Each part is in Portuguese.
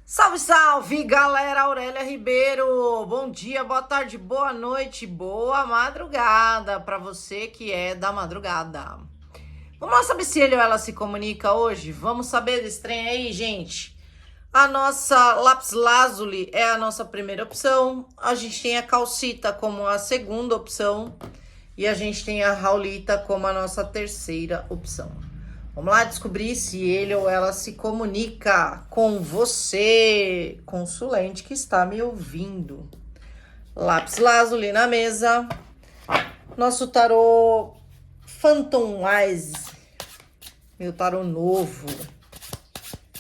Salve, salve, galera! Aurélia Ribeiro. Bom dia, boa tarde, boa noite, boa madrugada para você que é da madrugada. Vamos saber se ele ou ela se comunica hoje? Vamos saber desse trem aí, gente? A nossa lápis lazuli é a nossa primeira opção. A gente tem a calcita como a segunda opção. E a gente tem a raulita como a nossa terceira opção. Vamos lá descobrir se ele ou ela se comunica com você, consulente que está me ouvindo. Lápis lazuli na mesa. Nosso tarô Phantom Wise. Meu tarô novo.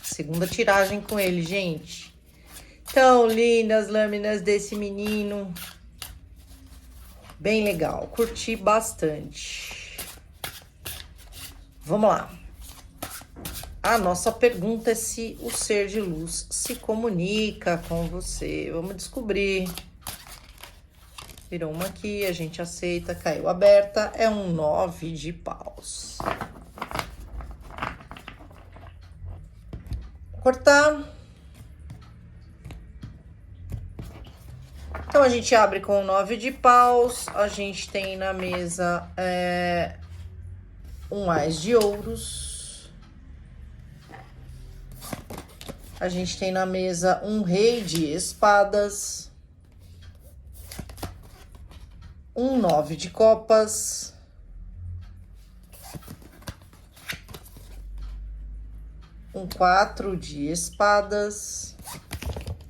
Segunda tiragem com ele, gente. Tão lindas lâminas desse menino. Bem legal, curti bastante. Vamos lá. A nossa pergunta é se o ser de luz se comunica com você. Vamos descobrir. Virou uma aqui, a gente aceita, caiu aberta. É um 9 de paus. Cortar. Então, a gente abre com o 9 de paus. A gente tem na mesa um ás de ouros. A gente tem na mesa um rei de espadas. Um 9 de copas. Um 4 de espadas.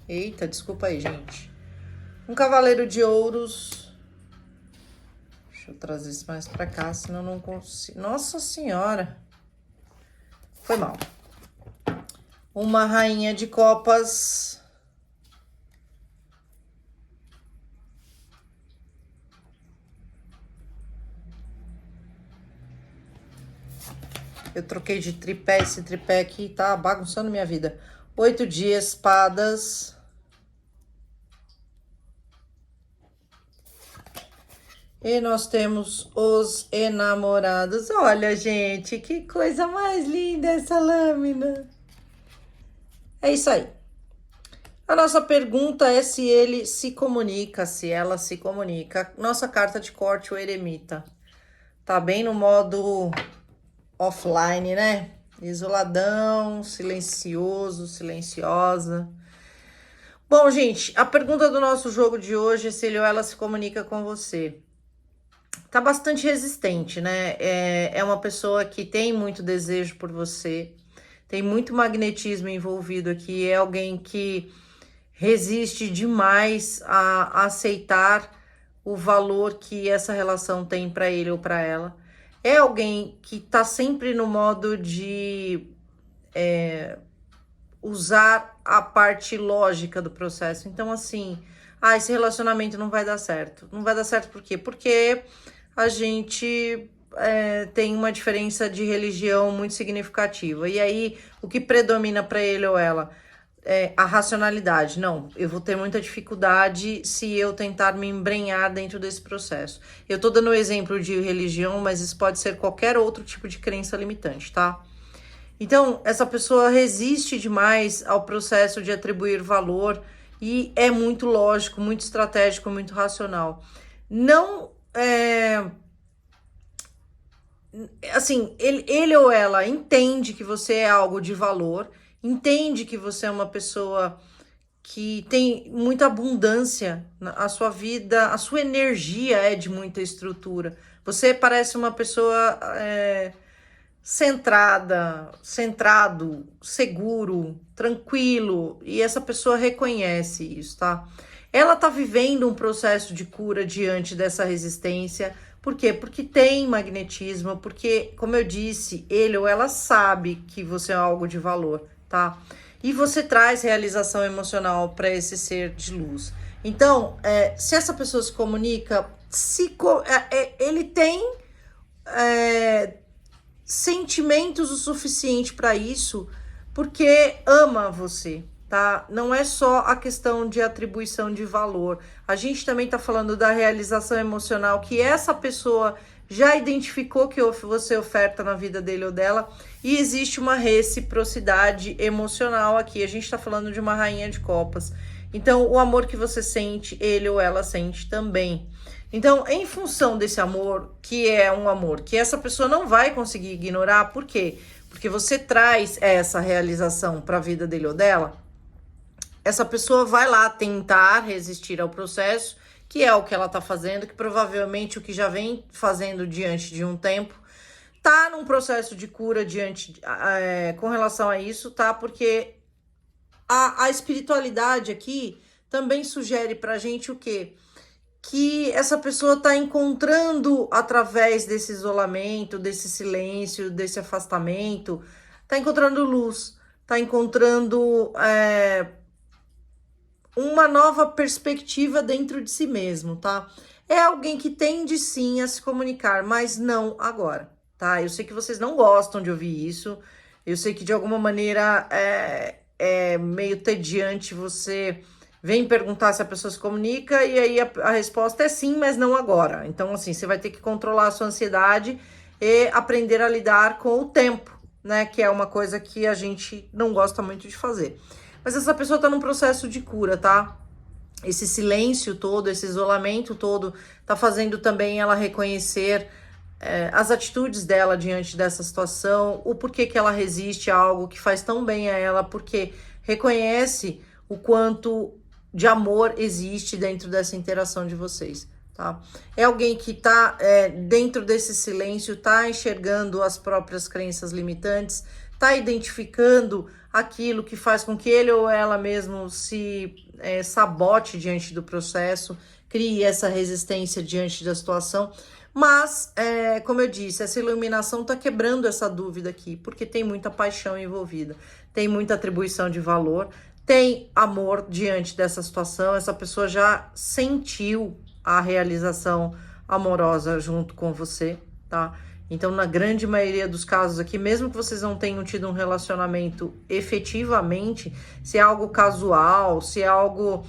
Eita, desculpa aí, gente. Um cavaleiro de ouros. Deixa eu trazer isso mais pra cá, senão eu não consigo. Nossa senhora. Foi mal. Uma rainha de copas. Eu troquei de tripé, esse tripé aqui tá bagunçando minha vida. 8 de espadas. E nós temos os enamorados. Olha, gente, que coisa mais linda essa lâmina. É isso aí. A nossa pergunta é se ele se comunica, se ela se comunica. Nossa carta de corte, o eremita. Tá bem no modo offline, né? Isoladão, silencioso, silenciosa. Bom, gente, a pergunta do nosso jogo de hoje é se ele ou ela se comunica com você. Tá bastante resistente, né? É uma pessoa que tem muito desejo por você, tem muito magnetismo envolvido aqui, é alguém que resiste demais a aceitar o valor que essa relação tem para ele ou para ela. É alguém que tá sempre no modo de usar a parte lógica do processo. Então, assim, esse relacionamento não vai dar certo. Não vai dar certo por quê? Porque a gente tem uma diferença de religião muito significativa. E aí, o que predomina para ele ou ela? A racionalidade. Não, eu vou ter muita dificuldade se eu tentar me embrenhar dentro desse processo. Eu tô dando o exemplo de religião, mas isso pode ser qualquer outro tipo de crença limitante, tá? Então, essa pessoa resiste demais ao processo de atribuir valor e é muito lógico, muito estratégico, muito racional. Não assim, ele ou ela entende que você é algo de valor, entende que você é uma pessoa que tem muita abundância na sua vida, a sua energia é de muita estrutura. Você parece uma pessoa centrado, seguro, tranquilo, e essa pessoa reconhece isso, tá? Ela tá vivendo um processo de cura diante dessa resistência. Por quê? Porque tem magnetismo, porque, como eu disse, ele ou ela sabe que você é algo de valor, tá? E você traz realização emocional para esse ser de luz. Então, se essa pessoa se comunica, ele tem sentimentos o suficiente para isso, porque ama você, tá? Não é só a questão de atribuição de valor. A gente também tá falando da realização emocional que essa pessoa já identificou que você oferta na vida dele ou dela, e existe uma reciprocidade emocional aqui. A gente está falando de uma rainha de copas. Então, o amor que você sente, ele ou ela sente também. Então, em função desse amor, que é um amor que essa pessoa não vai conseguir ignorar, por quê? Porque você traz essa realização para a vida dele ou dela, essa pessoa vai lá tentar resistir ao processo, que é o que ela tá fazendo, que provavelmente o que já vem fazendo diante de um tempo, tá num processo de cura com relação a isso, tá? Porque a espiritualidade aqui também sugere pra gente o quê? Que essa pessoa tá encontrando, através desse isolamento, desse silêncio, desse afastamento, tá encontrando luz, tá encontrando uma nova perspectiva dentro de si mesmo, tá? É alguém que tende sim a se comunicar, mas não agora, tá? Eu sei que vocês não gostam de ouvir isso, eu sei que de alguma maneira é meio tediante você vem perguntar se a pessoa se comunica e aí a resposta é sim, mas não agora. Então, assim, você vai ter que controlar a sua ansiedade e aprender a lidar com o tempo, né? Que é uma coisa que a gente não gosta muito de fazer. Mas essa pessoa tá num processo de cura, tá? Esse silêncio todo, esse isolamento todo, tá fazendo também ela reconhecer as atitudes dela diante dessa situação, o porquê que ela resiste a algo que faz tão bem a ela, porque reconhece o quanto de amor existe dentro dessa interação de vocês, tá? É alguém que tá dentro desse silêncio, tá enxergando as próprias crenças limitantes, tá identificando aquilo que faz com que ele ou ela mesmo se sabote diante do processo, crie essa resistência diante da situação. Mas, como eu disse, essa iluminação tá quebrando essa dúvida aqui, porque tem muita paixão envolvida, tem muita atribuição de valor, tem amor diante dessa situação, essa pessoa já sentiu a realização amorosa junto com você, tá? Então, na grande maioria dos casos aqui, mesmo que vocês não tenham tido um relacionamento efetivamente, se é algo casual, se é algo,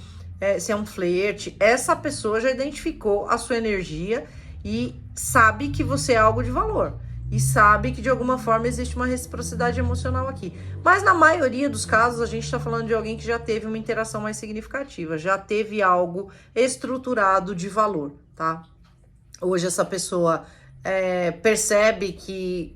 se é um flerte, essa pessoa já identificou a sua energia e sabe que você é algo de valor. E sabe que de alguma forma existe uma reciprocidade emocional aqui. Mas na maioria dos casos, a gente está falando de alguém que já teve uma interação mais significativa, já teve algo estruturado de valor, tá? Hoje essa pessoa percebe que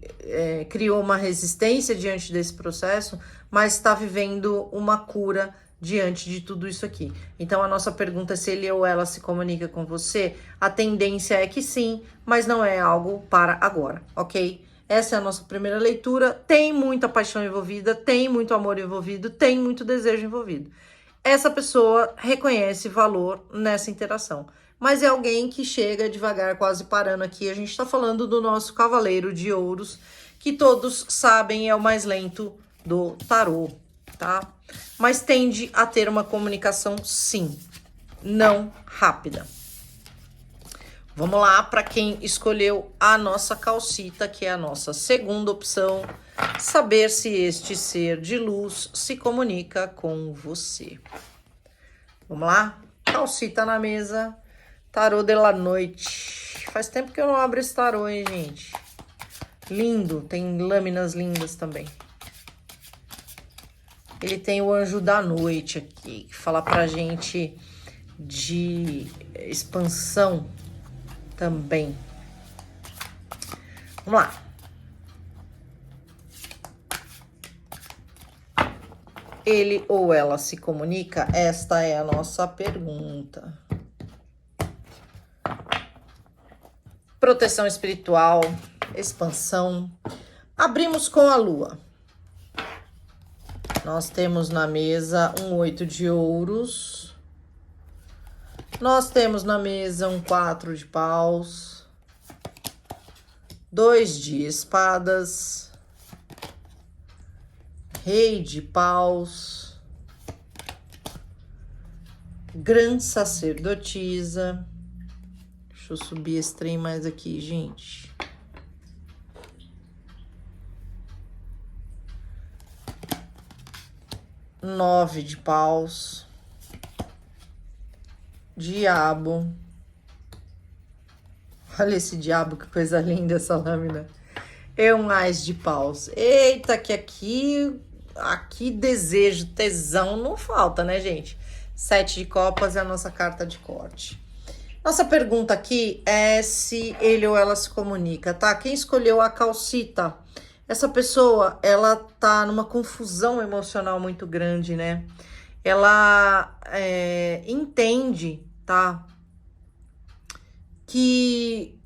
criou uma resistência diante desse processo, mas está vivendo uma cura diante de tudo isso aqui. Então a nossa pergunta é se ele ou ela se comunica com você. A tendência é que sim, mas não é algo para agora, ok? Essa é a nossa primeira leitura. Tem muita paixão envolvida, tem muito amor envolvido, tem muito desejo envolvido. Essa pessoa reconhece valor nessa interação, mas é alguém que chega devagar, quase parando aqui. A gente tá falando do nosso cavaleiro de ouros, que todos sabem é o mais lento do tarô, tá? Mas tende a ter uma comunicação, sim, não rápida. Vamos lá para quem escolheu a nossa calcita, que é a nossa segunda opção, saber se este ser de luz se comunica com você. Vamos lá? Calcita na mesa. Tarô de la noite. Faz tempo que eu não abro esse tarô, hein, gente? Lindo. Tem lâminas lindas também. Ele tem o anjo da noite aqui, que fala pra gente de expansão também. Vamos lá. Ele ou ela se comunica? Esta é a nossa pergunta. Proteção espiritual, expansão. Abrimos com a lua. Nós temos na mesa um 8 de ouros. Nós temos na mesa um 4 de paus. 2 de espadas. Rei de paus. Grande sacerdotisa. Deixa eu subir esse trem mais aqui, gente. Nove de paus. Diabo. Olha esse diabo, que coisa linda essa lâmina. É um ás de paus. Eita, que aqui desejo, tesão não falta, né, gente? 7 de copas é a nossa carta de corte. Nossa pergunta aqui é se ele ou ela se comunica, tá? Quem escolheu a calcita? Essa pessoa, ela tá numa confusão emocional muito grande, né? Ela entende, tá? Que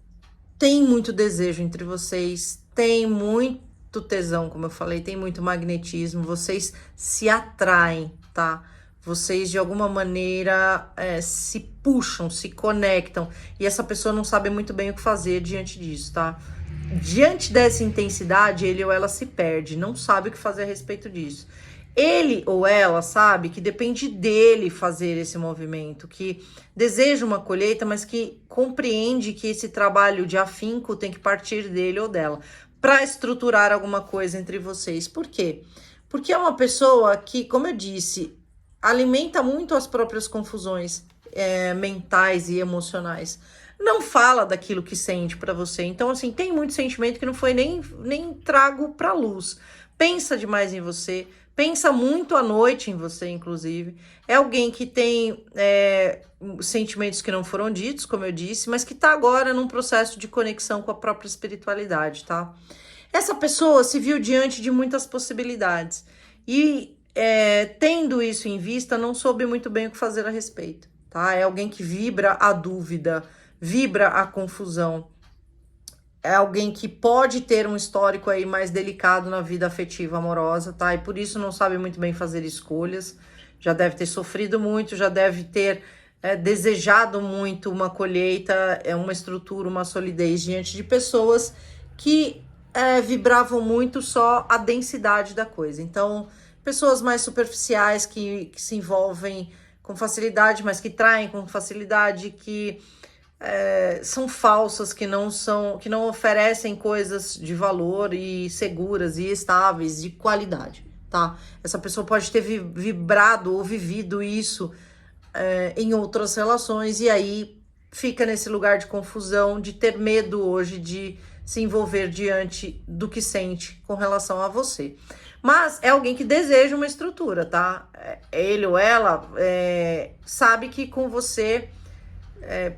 tem muito desejo entre vocês, tem muito tesão, como eu falei, tem muito magnetismo, vocês se atraem, tá? Vocês de alguma maneira se puxam, se conectam, e essa pessoa não sabe muito bem o que fazer diante disso, tá? Diante dessa intensidade, ele ou ela se perde, não sabe o que fazer a respeito disso. Ele ou ela sabe que depende dele fazer esse movimento, que deseja uma colheita, mas que compreende que esse trabalho de afinco tem que partir dele ou dela para estruturar alguma coisa entre vocês. Por quê? Porque é uma pessoa que, como eu disse, alimenta muito as próprias confusões mentais e emocionais. Não fala daquilo que sente para você. Então, assim, tem muito sentimento que não foi nem trago para luz. Pensa demais em você, pensa muito à noite em você, inclusive. É alguém que tem sentimentos que não foram ditos, como eu disse, mas que tá agora num processo de conexão com a própria espiritualidade, tá? Essa pessoa se viu diante de muitas possibilidades e, tendo isso em vista, não soube muito bem o que fazer a respeito, tá? É alguém que vibra a dúvida, vibra a confusão. É alguém que pode ter um histórico aí mais delicado na vida afetiva amorosa, tá? E por isso não sabe muito bem fazer escolhas. Já deve ter sofrido muito, já deve ter desejado muito uma colheita, uma estrutura, uma solidez diante de pessoas que vibravam muito só a densidade da coisa. Então, pessoas mais superficiais que se envolvem com facilidade, mas que traem com facilidade, que são falsas, que não oferecem coisas de valor e seguras e estáveis, de qualidade, tá? Essa pessoa pode ter vibrado ou vivido isso em outras relações e aí fica nesse lugar de confusão, de ter medo hoje de se envolver diante do que sente com relação a você. Mas é alguém que deseja uma estrutura, tá? Ele ou ela sabe que com você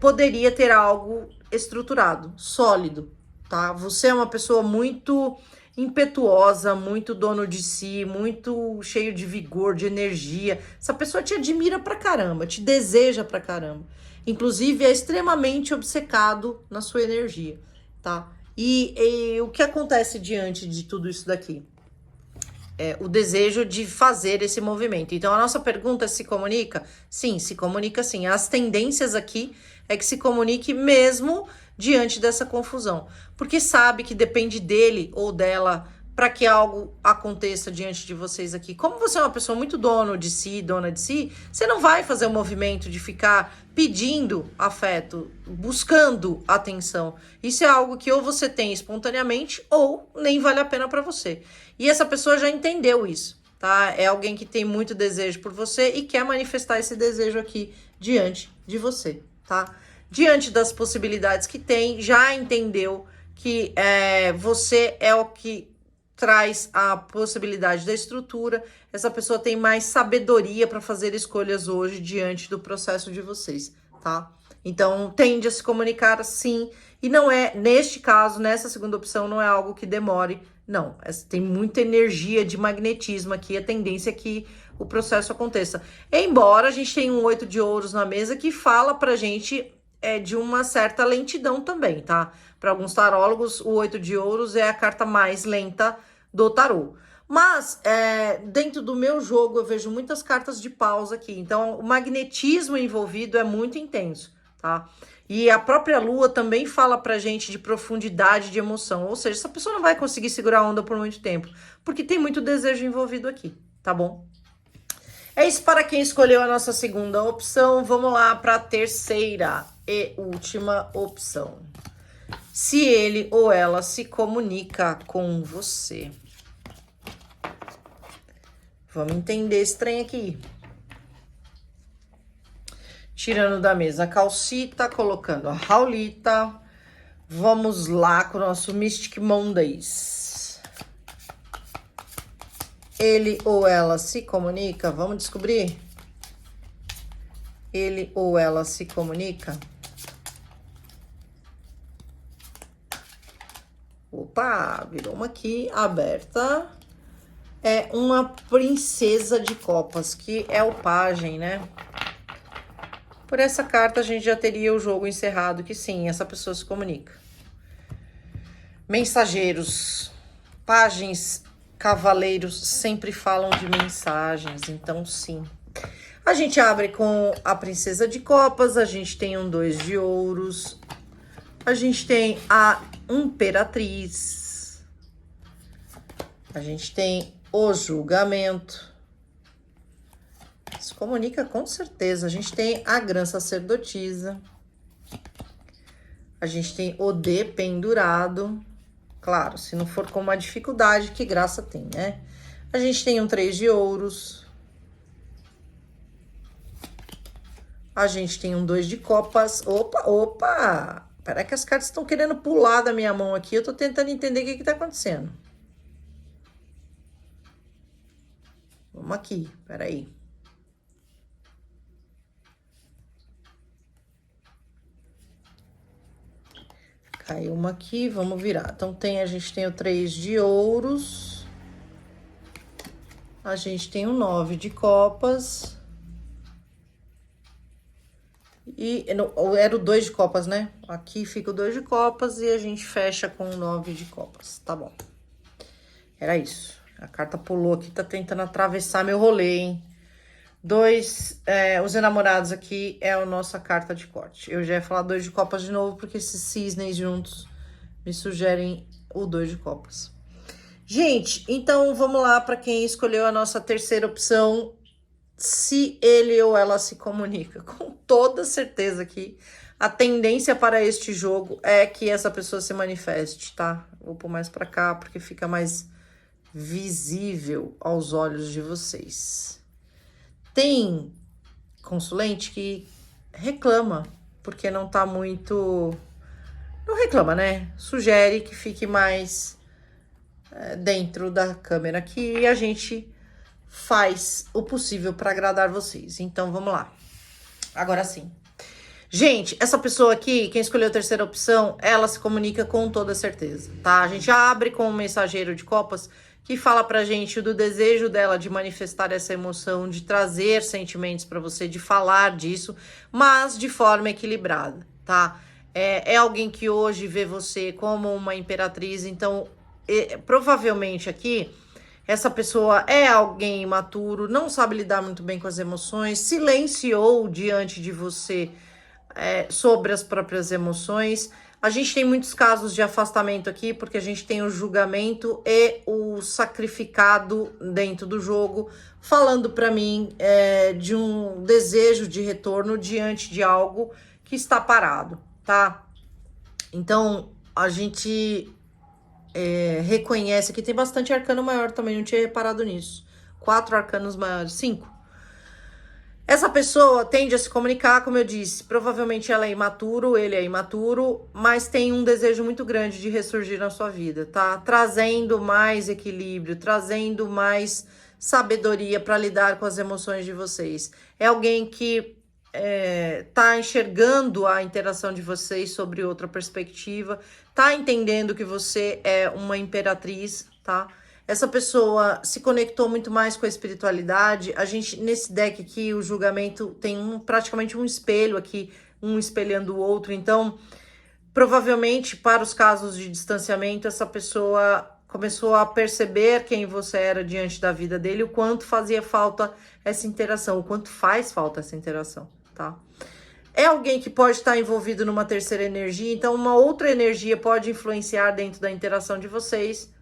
poderia ter algo estruturado, sólido, tá? Você é uma pessoa muito impetuosa, muito dono de si, muito cheio de vigor, de energia. Essa pessoa te admira pra caramba, te deseja pra caramba. Inclusive, é extremamente obcecado na sua energia, tá? E o que acontece diante de tudo isso daqui? O desejo de fazer esse movimento. Então, a nossa pergunta se comunica? Sim, se comunica sim. As tendências aqui é que se comunique mesmo diante dessa confusão. Porque sabe que depende dele ou dela para que algo aconteça diante de vocês aqui. Como você é uma pessoa muito dona de si, você não vai fazer o movimento de ficar pedindo afeto, buscando atenção. Isso é algo que ou você tem espontaneamente ou nem vale a pena para você. E essa pessoa já entendeu isso, tá? É alguém que tem muito desejo por você e quer manifestar esse desejo aqui diante de você, tá? Diante das possibilidades que tem, já entendeu que você é o que traz a possibilidade da estrutura. Essa pessoa tem mais sabedoria para fazer escolhas hoje diante do processo de vocês, tá? Então, tende a se comunicar sim, e não é, neste caso, nessa segunda opção, não é algo que demore, não. Tem muita energia de magnetismo aqui, a tendência é que o processo aconteça. Embora a gente tenha um 8 de ouros na mesa que fala pra gente de uma certa lentidão também, tá? Para alguns tarólogos, o 8 de ouros é a carta mais lenta do tarô. Mas, dentro do meu jogo, eu vejo muitas cartas de paus aqui. Então, o magnetismo envolvido é muito intenso, tá? E a própria lua também fala pra gente de profundidade de emoção. Ou seja, essa pessoa não vai conseguir segurar a onda por muito tempo, porque tem muito desejo envolvido aqui, tá bom? É isso para quem escolheu a nossa segunda opção. Vamos lá para a terceira e última opção. Se ele ou ela se comunica com você. Vamos entender esse trem aqui. Tirando da mesa a calcita, colocando a raulita. Vamos lá com o nosso Mystic Mondays. Ele ou ela se comunica? Vamos descobrir? Ele ou ela se comunica? Opa, virou uma aqui aberta. É uma princesa de copas, que é o pajem, né? Por essa carta, a gente já teria o jogo encerrado, que sim, essa pessoa se comunica. Mensageiros, pajens, cavaleiros sempre falam de mensagens, então sim. A gente abre com a princesa de copas, a gente tem um 2 de ouros, a gente tem a imperatriz, a gente tem o julgamento. Se comunica com certeza. A gente tem a grã sacerdotisa. A gente tem o dependurado. Claro, se não for com uma dificuldade, que graça tem, né? A gente tem um 3 de ouros. A gente tem um 2 de copas. Opa, opa! Peraí que as cartas estão querendo pular da minha mão aqui. Eu tô tentando entender o que tá acontecendo. Vamos aqui, peraí. Caiu uma aqui, vamos virar. Então, a gente tem o 3 de ouros. A gente tem o 9 de copas. E era o 2 de copas, né? Aqui fica o 2 de copas e a gente fecha com o 9 de copas. Tá bom. Era isso. A carta pulou aqui, tá tentando atravessar meu rolê, hein? Os enamorados aqui é a nossa carta de corte. Eu já ia falar 2 de copas de novo, porque esses cisnes juntos me sugerem o 2 de copas. Gente, então vamos lá para quem escolheu a nossa terceira opção. Se ele ou ela se comunica. Com toda certeza que a tendência para este jogo é que essa pessoa se manifeste, tá? Vou pôr mais para cá, porque fica mais visível aos olhos de vocês. Tem consulente que reclama, porque não tá muito... Não reclama, né? Sugere que fique mais dentro da câmera aqui e a gente faz o possível para agradar vocês. Então, vamos lá. Agora sim. Gente, essa pessoa aqui, quem escolheu a terceira opção, ela se comunica com toda certeza, tá? A gente abre com um mensageiro de copas que fala pra gente do desejo dela de manifestar essa emoção, de trazer sentimentos pra você, de falar disso, mas de forma equilibrada, tá? É alguém que hoje vê você como uma imperatriz, então provavelmente aqui essa pessoa é alguém imaturo, não sabe lidar muito bem com as emoções, silenciou diante de você sobre as próprias emoções. A gente tem muitos casos de afastamento aqui, porque a gente tem o julgamento e o sacrificado dentro do jogo, falando para mim de um desejo de retorno diante de algo que está parado, tá? Então, a gente reconhece aqui, tem bastante arcano maior também, não tinha reparado nisso. 4 arcanos maiores, 5. Essa pessoa tende a se comunicar, como eu disse, provavelmente ela é imaturo, ele é imaturo, mas tem um desejo muito grande de ressurgir na sua vida, tá? Trazendo mais equilíbrio, trazendo mais sabedoria para lidar com as emoções de vocês. É alguém que tá enxergando a interação de vocês sobre outra perspectiva, tá entendendo que você é uma imperatriz, tá? Essa pessoa se conectou muito mais com a espiritualidade. A gente, nesse deck aqui, o julgamento tem praticamente um espelho aqui, um espelhando o outro. Então, provavelmente, para os casos de distanciamento, essa pessoa começou a perceber quem você era diante da vida dele, o quanto fazia falta essa interação, o quanto faz falta essa interação, tá? É alguém que pode estar envolvido numa terceira energia, então uma outra energia pode influenciar dentro da interação de vocês,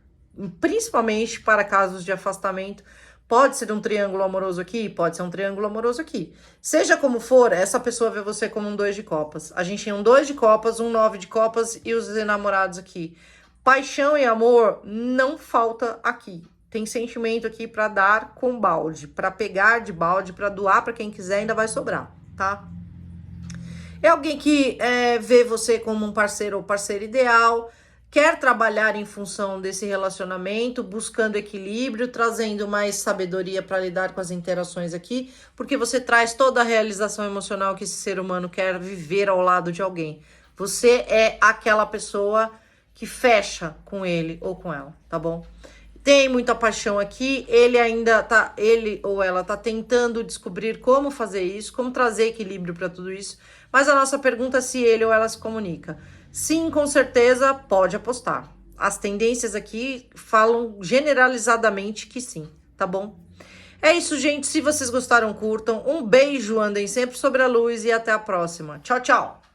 principalmente para casos de afastamento. Pode ser um triângulo amoroso aqui, pode ser um triângulo amoroso aqui. Seja como for, essa pessoa vê você como um 2 de copas. A gente tem um 2 de copas, um 9 de copas e os enamorados aqui. Paixão e amor não falta aqui. Tem sentimento aqui para dar com balde, para pegar de balde, para doar para quem quiser, ainda vai sobrar, tá? É alguém que vê você como um parceiro ou parceira ideal, quer trabalhar em função desse relacionamento, buscando equilíbrio, trazendo mais sabedoria para lidar com as interações aqui, porque você traz toda a realização emocional que esse ser humano quer viver ao lado de alguém. Você é aquela pessoa que fecha com ele ou com ela, tá bom? Tem muita paixão aqui, ele ou ela tá tentando descobrir como fazer isso, como trazer equilíbrio para tudo isso. Mas a nossa pergunta é se ele ou ela se comunica. Sim, com certeza, pode apostar. As tendências aqui falam generalizadamente que sim, tá bom? É isso, gente. Se vocês gostaram, curtam. Um beijo, andem sempre sobre a luz e até a próxima. Tchau, tchau!